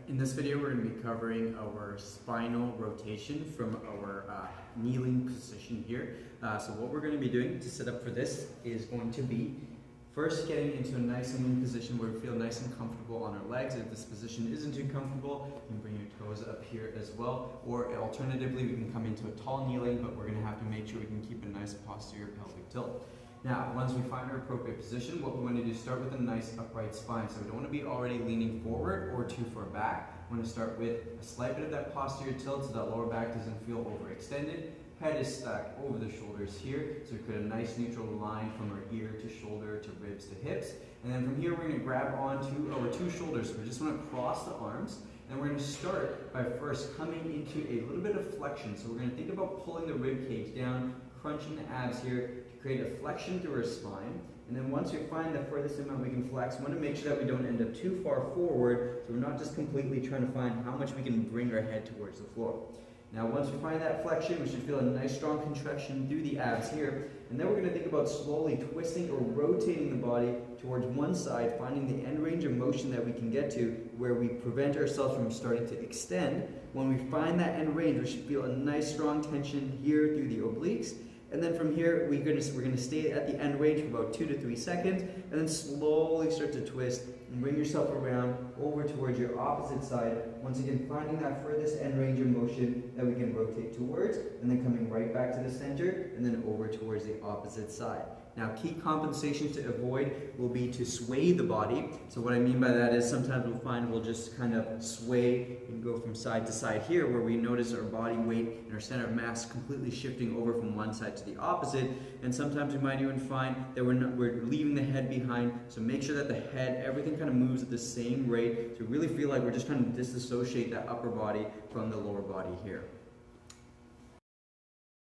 In this video, we're going to be covering our spinal rotation from our kneeling position here. So what we're going to be doing to set up for this is going to be first getting into a nice and lean position where we feel nice and comfortable on our legs. If this position isn't too comfortable, you can bring your toes up here as well. Or alternatively, we can come into a tall kneeling, but we're going to have to make sure we can keep a nice posterior pelvic tilt. Now, once we find our appropriate position, what we want to do is start with a nice upright spine. So we don't want to be already leaning forward or too far back. We want to start with a slight bit of that posterior tilt so that lower back doesn't feel overextended. Head is stacked over the shoulders here, so we create a nice neutral line from our ear to shoulder to ribs to hips. And then from here, we're going to grab onto our two shoulders. So we just want to cross the arms. And we're going to start by first coming into a little bit of flexion. So we're going to think about pulling the rib cage down, crunching the abs here to create a flexion through our spine. And then once we find the furthest amount we can flex, we want to make sure that we don't end up too far forward, so we're not just completely trying to find how much we can bring our head towards the floor. Now once we find that flexion, we should feel a nice strong contraction through the abs here. And then we're going to think about slowly twisting or rotating the body towards one side, finding the end range of motion that we can get to where we prevent ourselves from starting to extend. When we find that end range, we should feel a nice strong tension here through the obliques. And then from here, we're going to stay at the end range for about 2 to 3 seconds, and then slowly start to twist and bring yourself around over towards your opposite side. Once again, finding that furthest end range of motion that we can rotate towards, and then coming right back to the center, and then over towards the opposite side. Now, key compensations to avoid will be to sway the body. So what I mean by that is sometimes we'll find we'll just kind of sway and go from side to side here, where we notice our body weight and our center of mass completely shifting over from one side to the opposite. And sometimes we might even find that we're leaving the head behind. So make sure that the head, everything kind of moves at the same rate to really feel like we're just trying to disassociate that upper body from the lower body here.